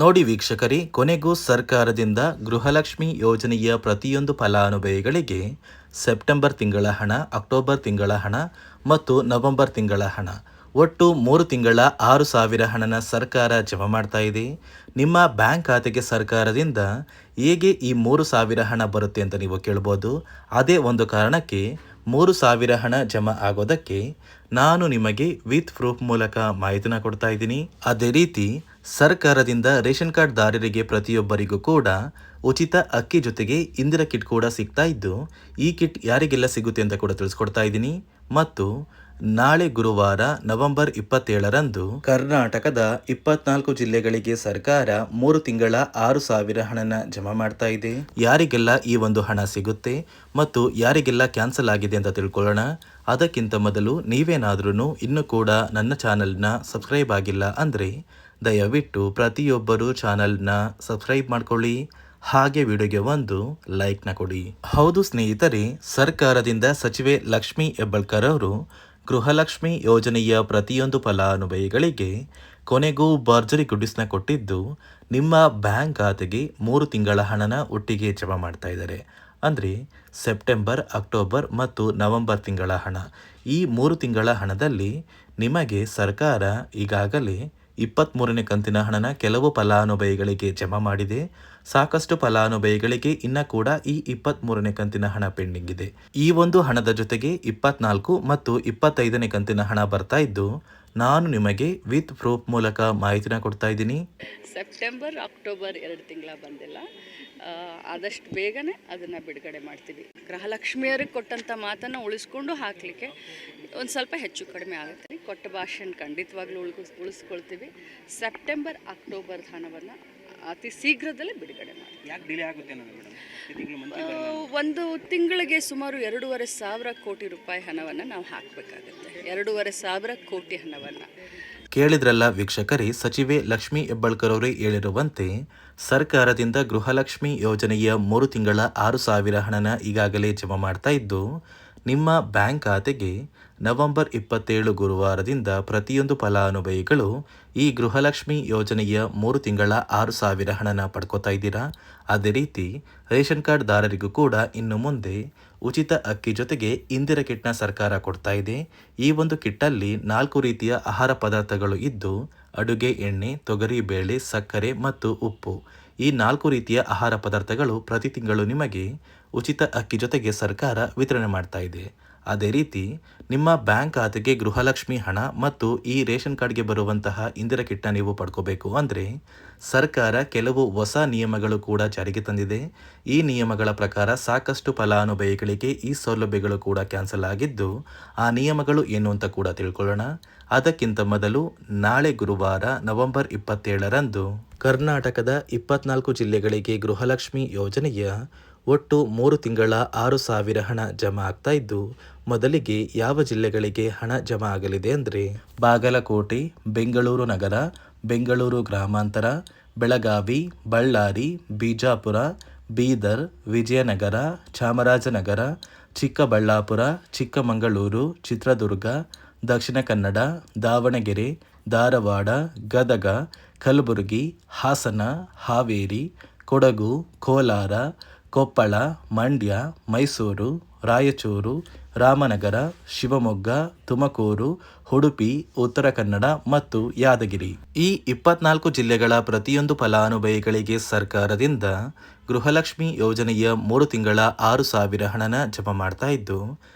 ನೋಡಿ ವೀಕ್ಷಕರೇ, ಕೊನೆಗೂ ಸರ್ಕಾರದಿಂದ ಗೃಹಲಕ್ಷ್ಮಿ ಯೋಜನೆಯ ಪ್ರತಿಯೊಂದು ಫಲಾನುಭವಿಗಳಿಗೆ ಸೆಪ್ಟೆಂಬರ್ ತಿಂಗಳ ಹಣ, ಅಕ್ಟೋಬರ್ ತಿಂಗಳ ಹಣ ಮತ್ತು ನವೆಂಬರ್ ತಿಂಗಳ ಹಣ, ಒಟ್ಟು 3 ತಿಂಗಳ 6,000 ಹಣನ ಸರ್ಕಾರ ಜಮಾ ಮಾಡ್ತಾ ಇದೆ. ನಿಮ್ಮ ಬ್ಯಾಂಕ್ ಖಾತೆಗೆ ಸರ್ಕಾರದಿಂದ ಹೇಗೆ ಈ 3,000 ಹಣ ಬರುತ್ತೆ ಅಂತ ನೀವು ಕೇಳ್ಬೋದು. ಅದೇ ಒಂದು ಕಾರಣಕ್ಕೆ 3,000 ಹಣ ಜಮಾ ಆಗೋದಕ್ಕೆ ನಾನು ನಿಮಗೆ ವಿತ್ ಪ್ರೂಫ್ ಮೂಲಕ ಮಾಹಿತಿನ ಕೊಡ್ತಾ ಇದ್ದೀನಿ. ಅದೇ ರೀತಿ ಸರ್ಕಾರದಿಂದ ರೇಷನ್ ಕಾರ್ಡ್ ದಾರರಿಗೆ ಪ್ರತಿಯೊಬ್ಬರಿಗೂ ಕೂಡ ಉಚಿತ ಅಕ್ಕಿ ಜೊತೆಗೆ ಇಂದಿರಾ ಕಿಟ್ ಕೂಡ ಸಿಗ್ತಾ ಇದ್ದು, ಈ ಕಿಟ್ ಯಾರಿಗೆಲ್ಲ ಸಿಗುತ್ತೆ ಅಂತ ಕೂಡ ತಿಳಿಸ್ಕೊಡ್ತಾ ಇದ್ದೀನಿ. ಮತ್ತು ನಾಳೆ ಗುರುವಾರ ನವೆಂಬರ್ 27ರಂದು ಕರ್ನಾಟಕದ 24 ಜಿಲ್ಲೆಗಳಿಗೆ ಸರ್ಕಾರ 3 ತಿಂಗಳ 6,000 ಹಣನ ಜಮಾ ಮಾಡ್ತಾ ಇದೆ. ಯಾರಿಗೆಲ್ಲ ಈ ಒಂದು ಹಣ ಸಿಗುತ್ತೆ ಮತ್ತು ಯಾರಿಗೆಲ್ಲ ಕ್ಯಾನ್ಸಲ್ ಆಗಿದೆ ಅಂತ ತಿಳ್ಕೊಳ್ಳೋಣ. ಅದಕ್ಕಿಂತ ಮೊದಲು ನೀವೇನಾದ್ರೂ ಇನ್ನೂ ಕೂಡ ನನ್ನ ಚಾನಲ್ನ ಸಬ್ಸ್ಕ್ರೈಬ್ ಆಗಿಲ್ಲ ಅಂದರೆ ದಯವಿಟ್ಟು ಪ್ರತಿಯೊಬ್ಬರು ಚಾನಲ್ನ ಸಬ್ಸ್ಕ್ರೈಬ್ ಮಾಡ್ಕೊಳ್ಳಿ, ಹಾಗೆ ವಿಡಿಯೋಗೆ ಒಂದು ಲೈಕ್ನ ಕೊಡಿ. ಹೌದು ಸ್ನೇಹಿತರೆ, ಸರ್ಕಾರದಿಂದ ಸಚಿವೆ ಲಕ್ಷ್ಮೀ ಹೆಬ್ಬಾಳ್ಕರ್ ಅವರು ಗೃಹಲಕ್ಷ್ಮಿ ಯೋಜನೆಯ ಪ್ರತಿಯೊಂದು ಫಲಾನುಭವಿಗಳಿಗೆ ಕೊನೆಗೂ ಭರ್ಜರಿ ಗುಡ್ಡಿಸ್ನ ಕೊಟ್ಟಿದ್ದು, ನಿಮ್ಮ ಬ್ಯಾಂಕ್ ಖಾತೆಗೆ 3 ತಿಂಗಳ ಹಣನ ಒಟ್ಟಿಗೆ ಜಮಾ ಮಾಡ್ತಾ ಇದ್ದಾರೆ. ಅಂದರೆ ಸೆಪ್ಟೆಂಬರ್, ಅಕ್ಟೋಬರ್ ಮತ್ತು ನವೆಂಬರ್ ತಿಂಗಳ ಹಣ. ಈ 3 ತಿಂಗಳ ಹಣದಲ್ಲಿ ನಿಮಗೆ ಸರ್ಕಾರ ಈಗಾಗಲೇ 23ನೇ ಕಂತಿನ ಹಣನ ಕೆಲವು ಫಲಾನುಭವಿಗಳಿಗೆ ಜಮಾ ಮಾಡಿದೆ. ಸಾಕಷ್ಟು ಫಲಾನುಭವಿಗಳಿಗೆ ಇನ್ನ ಕೂಡ ಈ 23ನೇ ಕಂತಿನ ಹಣ ಪೆಂಡಿಂಗ್ ಇದೆ. ಈ ಒಂದು ಹಣದ ಜೊತೆಗೆ 24 ಮತ್ತು 25ನೇ ಕಂತಿನ ಹಣ ಬರ್ತಾ ಇದ್ದು, ನಾನು ನಿಮಗೆ ವಿತ್ ಪ್ರೂಫ್ ಮೂಲಕ ಮಾಹಿತಿನ ಕೊಡ್ತಾ ಇದ್ದೀನಿ. ಸೆಪ್ಟೆಂಬರ್, ಅಕ್ಟೋಬರ್ 2 ತಿಂಗಳ ಬಂದಿಲ್ಲ. ಆದಷ್ಟು ಬೇಗನೆ ಅದನ್ನು ಬಿಡುಗಡೆ ಮಾಡ್ತೀವಿ. ಗೃಹಲಕ್ಷ್ಮಿಯರಿಗೆ ಕೊಟ್ಟಂಥ ಮಾತನ್ನು ಉಳಿಸ್ಕೊಂಡು ಹಾಕಲಿಕ್ಕೆ ಒಂದು ಸ್ವಲ್ಪ ಹೆಚ್ಚು ಕಡಿಮೆ ಆಗುತ್ತೆ. ಕೊಟ್ಟ ಭಾಷೆನ ಖಂಡಿತವಾಗ್ಲೂ ಉಳಿಸ್ಕೊಳ್ತೀವಿ. ಸೆಪ್ಟೆಂಬರ್, ಅಕ್ಟೋಬರ್ ಹಣವನ್ನು ಅತಿ ಶೀಘ್ರದಲ್ಲೇ ಬಿಡುಗಡೆ ಮಾಡ್ತೀವಿ. ಯಾಕೆ ಡಿಲೇ ಆಗುತ್ತೆ ಒಂದು ತಿಂಗಳಿಗೆ ಸುಮಾರು 2,500 ಕೋಟಿ ರೂಪಾಯಿ ಹಣವನ್ನು ನಾವು ಹಾಕಬೇಕಾಗುತ್ತೆ. 2,500 ಕೋಟಿ ಹಣವನ್ನು ಕೇಳಿದ್ರಲ್ಲ ವೀಕ್ಷಕರೇ, ಸಚಿವೆ ಲಕ್ಷ್ಮೀ ಹೆಬ್ಬಾಳ್ಕರ್ ಅವರೇ ಹೇಳಿರುವಂತೆ ಸರ್ಕಾರದಿಂದ ಗೃಹಲಕ್ಷ್ಮಿ ಯೋಜನೆಯ 3 ತಿಂಗಳ 6,000 ಹಣನ ಈಗಾಗಲೇ ಜಮಾ ಮಾಡ್ತಾ ಇದ್ದು, ನಿಮ್ಮ ಬ್ಯಾಂಕ್ ಖಾತೆಗೆ ನವೆಂಬರ್ 27 ಗುರುವಾರದಿಂದ ಪ್ರತಿಯೊಂದು ಫಲಾನುಭವಿಗಳು ಈ ಗೃಹಲಕ್ಷ್ಮಿ ಯೋಜನೆಯ 3 ತಿಂಗಳ 6,000 ಹಣನ ಪಡ್ಕೋತಾ ಇದ್ದೀರಾ. ಅದೇ ರೀತಿ ರೇಷನ್ ಕಾರ್ಡ್ ದಾರರಿಗೂ ಕೂಡ ಇನ್ನು ಮುಂದೆ ಉಚಿತ ಅಕ್ಕಿ ಜೊತೆಗೆ ಇಂದಿರಾ ಕಿಟ್ನ ಸರ್ಕಾರ ಕೊಡ್ತಾ ಇದೆ. ಈ ಒಂದು ಕಿಟ್ಟಲ್ಲಿ 4 ರೀತಿಯ ಆಹಾರ ಪದಾರ್ಥಗಳು ಇದ್ದು, ಅಡುಗೆ ಎಣ್ಣೆ, ತೊಗರಿ ಬೇಳೆ, ಸಕ್ಕರೆ ಮತ್ತು ಉಪ್ಪು, ಈ 4 ರೀತಿಯ ಆಹಾರ ಪದಾರ್ಥಗಳು ಪ್ರತಿ ತಿಂಗಳು ನಿಮಗೆ ಉಚಿತ ಅಕ್ಕಿ ಜೊತೆಗೆ ಸರ್ಕಾರ ವಿತರಣೆ ಮಾಡ್ತಾ ಇದೆ. ಅದೇ ರೀತಿ ನಿಮ್ಮ ಬ್ಯಾಂಕ್ ಖಾತೆಗೆ ಗೃಹಲಕ್ಷ್ಮಿ ಹಣ ಮತ್ತು ಈ ರೇಷನ್ ಕಾರ್ಡ್ಗೆ ಬರುವಂತಹ ಇಂದಿರಾ ಕಿಟ್ನ ನೀವು ಪಡ್ಕೋಬೇಕು ಅಂದರೆ ಸರ್ಕಾರ ಕೆಲವು ಹೊಸ ನಿಯಮಗಳು ಕೂಡ ಜಾರಿಗೆ ತಂದಿದೆ. ಈ ನಿಯಮಗಳ ಪ್ರಕಾರ ಸಾಕಷ್ಟು ಫಲಾನುಭವಿಗಳಿಗೆ ಈ ಸೌಲಭ್ಯಗಳು ಕೂಡ ಕ್ಯಾನ್ಸಲ್ ಆಗಿದ್ದು, ಆ ನಿಯಮಗಳು ಏನು ಅಂತ ಕೂಡ ತಿಳ್ಕೊಳ್ಳೋಣ. ಅದಕ್ಕಿಂತ ಮೊದಲು ನಾಳೆ ಗುರುವಾರ ನವೆಂಬರ್ 27ರಂದು ಕರ್ನಾಟಕದ 24 ಜಿಲ್ಲೆಗಳಿಗೆ ಗೃಹಲಕ್ಷ್ಮಿ ಯೋಜನೆಯ ಒಟ್ಟು 3 ತಿಂಗಳ 6,000 ಹಣ ಜಮಾ ಆಗ್ತಾ ಇದ್ದು, ಮೊದಲಿಗೆ ಯಾವ ಜಿಲ್ಲೆಗಳಿಗೆ ಹಣ ಜಮಾ ಆಗಲಿದೆ ಅಂದರೆ ಬಾಗಲಕೋಟೆ, ಬೆಂಗಳೂರು ನಗರ, ಬೆಂಗಳೂರು ಗ್ರಾಮಾಂತರ, ಬೆಳಗಾವಿ, ಬಳ್ಳಾರಿ, ಬಿಜಾಪುರ, ಬೀದರ್, ವಿಜಯನಗರ, ಚಾಮರಾಜನಗರ, ಚಿಕ್ಕಬಳ್ಳಾಪುರ, ಚಿಕ್ಕಮಗಳೂರು, ಚಿತ್ರದುರ್ಗ, ದಕ್ಷಿಣ ಕನ್ನಡ, ದಾವಣಗೆರೆ, ಧಾರವಾಡ, ಗದಗ, ಕಲಬುರಗಿ, ಹಾಸನ, ಹಾವೇರಿ, ಕೊಡಗು, ಕೋಲಾರ, ಕೊಪ್ಪಳ, ಮಂಡ್ಯ, ಮೈಸೂರು, ರಾಯಚೂರು, ರಾಮನಗರ, ಶಿವಮೊಗ್ಗ, ತುಮಕೂರು, ಉಡುಪಿ, ಉತ್ತರ ಕನ್ನಡ ಮತ್ತು ಯಾದಗಿರಿ. ಈ 24 ಜಿಲ್ಲೆಗಳ ಪ್ರತಿಯೊಂದು ಫಲಾನುಭವಿಗಳಿಗೆ ಸರ್ಕಾರದಿಂದ ಗೃಹಲಕ್ಷ್ಮಿ ಯೋಜನೆಯ 3 ತಿಂಗಳ 6,000 ಹಣನ ಜಮಾ ಮಾಡ್ತಾ ಇದ್ದು,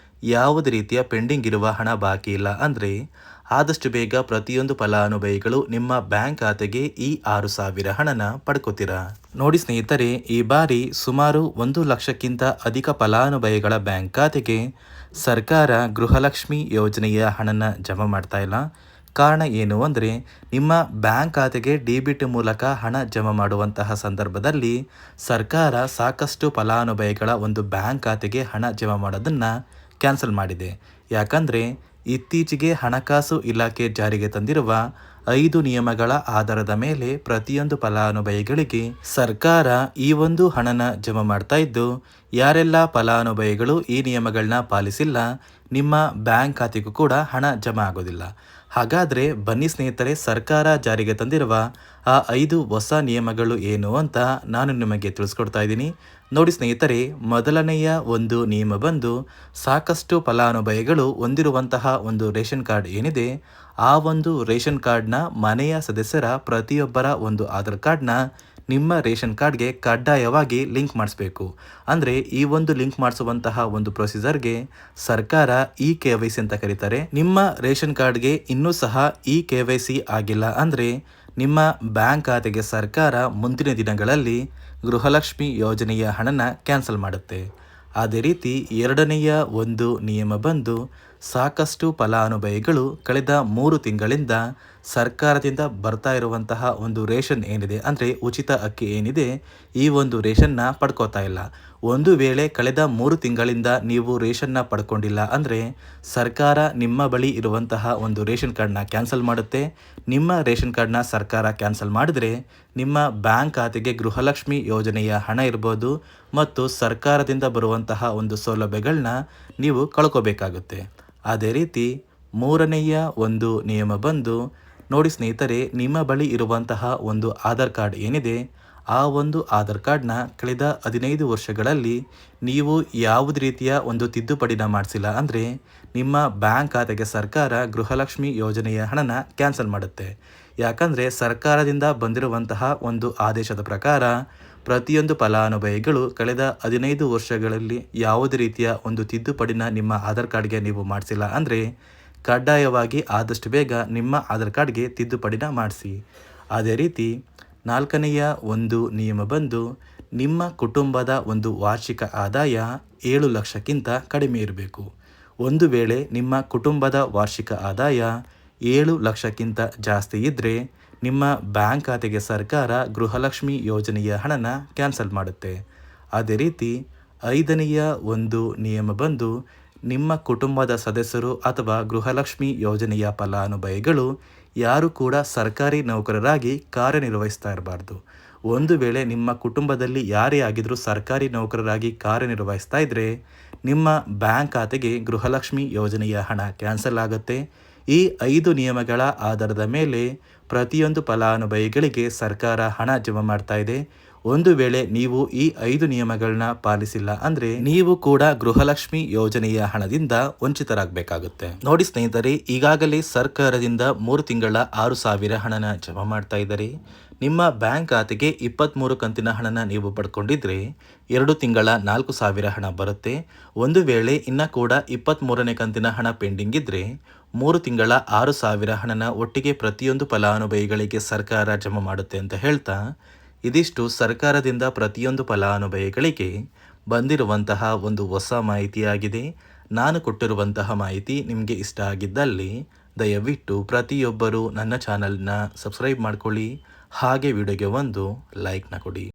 ಯಾವುದೇ ರೀತಿಯ ಪೆಂಡಿಂಗ್ ಇರುವ ಹಣ ಬಾಕಿ ಇಲ್ಲ. ಅಂದರೆ ಆದಷ್ಟು ಬೇಗ ಪ್ರತಿಯೊಂದು ಫಲಾನುಭವಿಗಳು ನಿಮ್ಮ ಬ್ಯಾಂಕ್ ಖಾತೆಗೆ ಈ 6,000 ಹಣನ ಪಡ್ಕೋತೀರಾ. ನೋಡಿ ಸ್ನೇಹಿತರೆ, ಈ ಬಾರಿ ಸುಮಾರು 1 ಲಕ್ಷಕ್ಕಿಂತ ಅಧಿಕ ಫಲಾನುಭವಿಗಳ ಬ್ಯಾಂಕ್ ಖಾತೆಗೆ ಸರ್ಕಾರ ಗೃಹಲಕ್ಷ್ಮಿ ಯೋಜನೆಯ ಹಣನ ಜಮಾ ಮಾಡ್ತಾ ಇಲ್ಲ. ಕಾರಣ ಏನು ಅಂದರೆ, ನಿಮ್ಮ ಬ್ಯಾಂಕ್ ಖಾತೆಗೆ ಡೆಬಿಟ್ ಮೂಲಕ ಹಣ ಜಮಾ ಮಾಡುವಂತಹ ಸಂದರ್ಭದಲ್ಲಿ ಸರ್ಕಾರ ಸಾಕಷ್ಟು ಫಲಾನುಭವಿಗಳ ಒಂದು ಬ್ಯಾಂಕ್ ಖಾತೆಗೆ ಹಣ ಜಮಾ ಮಾಡೋದನ್ನು ಕ್ಯಾನ್ಸಲ್ ಮಾಡಿದೆ. ಯಾಕಂದರೆ ಇತ್ತೀಚೆಗೆ ಹಣಕಾಸು ಇಲಾಖೆ ಜಾರಿಗೆ ತಂದಿರುವ 5 ನಿಯಮಗಳ ಆಧಾರದ ಮೇಲೆ ಪ್ರತಿಯೊಂದು ಫಲಾನುಭವಿಗಳಿಗೆ ಸರ್ಕಾರ ಈ ಒಂದು ಹಣನ ಜಮಾ ಮಾಡ್ತಾ ಇದ್ದು, ಯಾರೆಲ್ಲ ಫಲಾನುಭವಿಗಳು ಈ ನಿಯಮಗಳನ್ನ ಪಾಲಿಸಿಲ್ಲ, ನಿಮ್ಮ ಬ್ಯಾಂಕ್ ಖಾತೆಗೂ ಕೂಡ ಹಣ ಜಮಾ ಆಗೋದಿಲ್ಲ. ಹಾಗಾದರೆ ಬನ್ನಿ ಸ್ನೇಹಿತರೆ, ಸರ್ಕಾರ ಜಾರಿಗೆ ತಂದಿರುವ ಆ 5 ಹೊಸ ನಿಯಮಗಳು ಏನು ಅಂತ ನಾನು ನಿಮಗೆ ತಿಳಿಸ್ಕೊಡ್ತಾ ಇದ್ದೀನಿ. ನೋಡಿ ಸ್ನೇಹಿತರೆ, ಮೊದಲನೆಯ ಒಂದು ನಿಯಮ ಬಂದು ಸಾಕಷ್ಟು ಫಲಾನುಭವಿಗಳು ಹೊಂದಿರುವಂತಹ ಒಂದು ರೇಷನ್ ಕಾರ್ಡ್ ಏನಿದೆ, ಆ ಒಂದು ರೇಷನ್ ಕಾರ್ಡ್ನ ಮನೆಯ ಸದಸ್ಯರ ಪ್ರತಿಯೊಬ್ಬರ ಒಂದು ಆಧಾರ್ ಕಾರ್ಡ್ನ ನಿಮ್ಮ ರೇಷನ್ ಕಾರ್ಡ್ಗೆ ಕಡ್ಡಾಯವಾಗಿ ಲಿಂಕ್ ಮಾಡಿಸ್ಬೇಕು. ಅಂದರೆ ಈ ಒಂದು ಲಿಂಕ್ ಮಾಡಿಸುವಂತಹ ಒಂದು ಪ್ರೊಸೀಜರ್ಗೆ ಸರ್ಕಾರ KYC ಅಂತ ಕರೀತಾರೆ. ನಿಮ್ಮ ರೇಷನ್ ಕಾರ್ಡ್ಗೆ ಇನ್ನೂ ಸಹ KYC ಆಗಿಲ್ಲ ಅಂದರೆ ನಿಮ್ಮ ಬ್ಯಾಂಕ್ ಖಾತೆಗೆ ಸರ್ಕಾರ ಮುಂದಿನ ದಿನಗಳಲ್ಲಿ ಗೃಹಲಕ್ಷ್ಮಿ ಯೋಜನೆಯ ಹಣನ ಕ್ಯಾನ್ಸಲ್ ಮಾಡುತ್ತೆ. ಅದೇ ರೀತಿ ಎರಡನೆಯ ಒಂದು ನಿಯಮ ಬಂದು ಸಾಕಷ್ಟು ಫಲಾನುಭವಿಗಳು ಕಳೆದ 3 ತಿಂಗಳಿಂದ ಸರ್ಕಾರದಿಂದ ಬರ್ತಾ ಇರುವಂತಹ ಒಂದು ರೇಷನ್ ಏನಿದೆ, ಅಂದರೆ ಉಚಿತ ಅಕ್ಕಿ ಏನಿದೆ, ಈ ಒಂದು ರೇಷನ್ನ ಪಡ್ಕೋತಾ ಇಲ್ಲ. ಒಂದು ವೇಳೆ ಕಳೆದ 3 ತಿಂಗಳಿಂದ ನೀವು ರೇಷನ್ನ ಪಡ್ಕೊಂಡಿಲ್ಲ ಅಂದರೆ ಸರ್ಕಾರ ನಿಮ್ಮ ಬಳಿ ಇರುವಂತಹ ಒಂದು ರೇಷನ್ ಕಾರ್ಡ್ನ ಕ್ಯಾನ್ಸಲ್ ಮಾಡುತ್ತೆ. ನಿಮ್ಮ ರೇಷನ್ ಕಾರ್ಡ್ನ ಸರ್ಕಾರ ಕ್ಯಾನ್ಸಲ್ ಮಾಡಿದರೆ ನಿಮ್ಮ ಬ್ಯಾಂಕ್ ಖಾತೆಗೆ ಗೃಹಲಕ್ಷ್ಮಿ ಯೋಜನೆಯ ಹಣ ಇರ್ಬೋದು ಮತ್ತು ಸರ್ಕಾರದಿಂದ ಬರುವಂತಹ ಒಂದು ಸೌಲಭ್ಯಗಳನ್ನ ನೀವು ಕಳ್ಕೋಬೇಕಾಗುತ್ತೆ. ಅದೇ ರೀತಿ ಮೂರನೆಯ ಒಂದು ನಿಯಮ ಬಂದು ನೋಡಿ ಸ್ನೇಹಿತರೆ, ನಿಮ್ಮ ಬಳಿ ಇರುವಂತಹ ಒಂದು ಆಧಾರ್ ಕಾರ್ಡ್ ಏನಿದೆ, ಆ ಒಂದು ಆಧಾರ್ ಕಾರ್ಡ್ನ ಕಳೆದ 15 ವರ್ಷಗಳಲ್ಲಿ ನೀವು ಯಾವುದೇ ರೀತಿಯ ಒಂದು ತಿದ್ದುಪಡಿನ ಮಾಡಿಸಿಲ್ಲ ಅಂದರೆ ನಿಮ್ಮ ಬ್ಯಾಂಕ್ ಖಾತೆಗೆ ಸರ್ಕಾರ ಗೃಹಲಕ್ಷ್ಮಿ ಯೋಜನೆಯ ಹಣನ ಕ್ಯಾನ್ಸಲ್ ಮಾಡುತ್ತೆ. ಯಾಕಂದರೆ ಸರ್ಕಾರದಿಂದ ಬಂದಿರುವಂತಹ ಒಂದು ಆದೇಶದ ಪ್ರಕಾರ ಪ್ರತಿಯೊಂದು ಫಲಾನುಭವಿಗಳು ಕಳೆದ 15 ವರ್ಷಗಳಲ್ಲಿ ಯಾವುದೇ ರೀತಿಯ ಒಂದು ತಿದ್ದುಪಡಿನ ನಿಮ್ಮ ಆಧಾರ್ ಕಾರ್ಡ್ಗೆ ನೀವು ಮಾಡಿಸಿಲ್ಲ ಅಂದರೆ ಕಡ್ಡಾಯವಾಗಿ ಆದಷ್ಟು ಬೇಗ ನಿಮ್ಮ ಆಧಾರ್ ಕಾರ್ಡ್ಗೆ ತಿದ್ದುಪಡಿನ ಮಾಡಿಸಿ. ಅದೇ ರೀತಿ ನಾಲ್ಕನೆಯ ಒಂದು ನಿಯಮ ಬಂದು ನಿಮ್ಮ ಕುಟುಂಬದ ಒಂದು ವಾರ್ಷಿಕ ಆದಾಯ 7 ಲಕ್ಷಕ್ಕಿಂತ ಕಡಿಮೆ ಇರಬೇಕು. ಒಂದು ವೇಳೆ ನಿಮ್ಮ ಕುಟುಂಬದ ವಾರ್ಷಿಕ ಆದಾಯ 7 ಲಕ್ಷಕ್ಕಿಂತ ಜಾಸ್ತಿ ಇದ್ದರೆ ನಿಮ್ಮ ಬ್ಯಾಂಕ್ ಖಾತೆಗೆ ಸರ್ಕಾರ ಗೃಹಲಕ್ಷ್ಮಿ ಯೋಜನೆಯ ಹಣನ ಕ್ಯಾನ್ಸಲ್ ಮಾಡುತ್ತೆ. ಅದೇ ರೀತಿ ಐದನೆಯ ಒಂದು ನಿಯಮ ಬಂದು ನಿಮ್ಮ ಕುಟುಂಬದ ಸದಸ್ಯರು ಅಥವಾ ಗೃಹಲಕ್ಷ್ಮಿ ಯೋಜನೆಯ ಫಲಾನುಭವಿಗಳು ಯಾರು ಕೂಡ ಸರ್ಕಾರಿ ನೌಕರರಾಗಿ ಕಾರ್ಯನಿರ್ವಹಿಸ್ತಾ ಇರಬಾರ್ದು. ಒಂದು ವೇಳೆ ನಿಮ್ಮ ಕುಟುಂಬದಲ್ಲಿ ಯಾರೇ ಆಗಿದ್ರೂ ಸರ್ಕಾರಿ ನೌಕರರಾಗಿ ಕಾರ್ಯನಿರ್ವಹಿಸ್ತಾ ಇದ್ದರೆ ನಿಮ್ಮ ಬ್ಯಾಂಕ್ ಖಾತೆಗೆ ಗೃಹಲಕ್ಷ್ಮಿ ಯೋಜನೆಯ ಹಣ ಕ್ಯಾನ್ಸಲ್ ಆಗುತ್ತೆ. ಈ 5 ನಿಯಮಗಳ ಆಧಾರದ ಮೇಲೆ ಪ್ರತಿಯೊಂದು ಫಲಾನುಭವಿಗಳಿಗೆ ಸರ್ಕಾರ ಹಣ ಜಮಾ ಮಾಡ್ತಾ ಇದೆ. ಒಂದು ವೇಳೆ ನೀವು ಈ 5 ನಿಯಮಗಳನ್ನ ಪಾಲಿಸಿಲ್ಲ ಅಂದರೆ ನೀವು ಕೂಡ ಗೃಹಲಕ್ಷ್ಮಿ ಯೋಜನೆಯ ಹಣದಿಂದ ವಂಚಿತರಾಗಬೇಕಾಗುತ್ತೆ. ನೋಡಿ ಸ್ನೇಹಿತರೆ, ಈಗಾಗಲೇ ಸರ್ಕಾರದಿಂದ 3 ತಿಂಗಳ 6,000 ಹಣನ ಜಮಾ ಮಾಡ್ತಾ ಇದ್ದಾರೆ. ನಿಮ್ಮ ಬ್ಯಾಂಕ್ ಖಾತೆಗೆ 23 ಕಂತಿನ ಹಣನ ನೀವು ಪಡ್ಕೊಂಡಿದ್ರೆ 2 ತಿಂಗಳ 4,000 ಹಣ ಬರುತ್ತೆ. ಒಂದು ವೇಳೆ ಇನ್ನು ಕೂಡ 23ನೇ ಕಂತಿನ ಹಣ ಪೆಂಡಿಂಗ್ ಇದ್ದರೆ 3 ತಿಂಗಳ 6,000 ಹಣನ ಒಟ್ಟಿಗೆ ಪ್ರತಿಯೊಂದು ಫಲಾನುಭವಿಗಳಿಗೆ ಸರ್ಕಾರ ಜಮಾ ಮಾಡುತ್ತೆ ಅಂತ ಹೇಳ್ತಾ, ಇದಿಷ್ಟು ಸರ್ಕಾರದಿಂದ ಪ್ರತಿಯೊಂದು ಫಲಾನುಭವಿಗಳಿಗೆ ಬಂದಿರುವಂತಹ ಒಂದು ಹೊಸ ಮಾಹಿತಿಯಾಗಿದೆ. ನಾನು ಕೊಟ್ಟಿರುವಂತಹ ಮಾಹಿತಿ ನಿಮಗೆ ಇಷ್ಟ ಆಗಿದ್ದಲ್ಲಿ ದಯವಿಟ್ಟು ಪ್ರತಿಯೊಬ್ಬರು ನನ್ನ ಚಾನಲ್ನ ಸಬ್ಸ್ಕ್ರೈಬ್ ಮಾಡ್ಕೊಳ್ಳಿ, ಹಾಗೆ ವಿಡಿಯೋಗೆ ಒಂದು ಲೈಕ್ನ ಕೊಡಿ.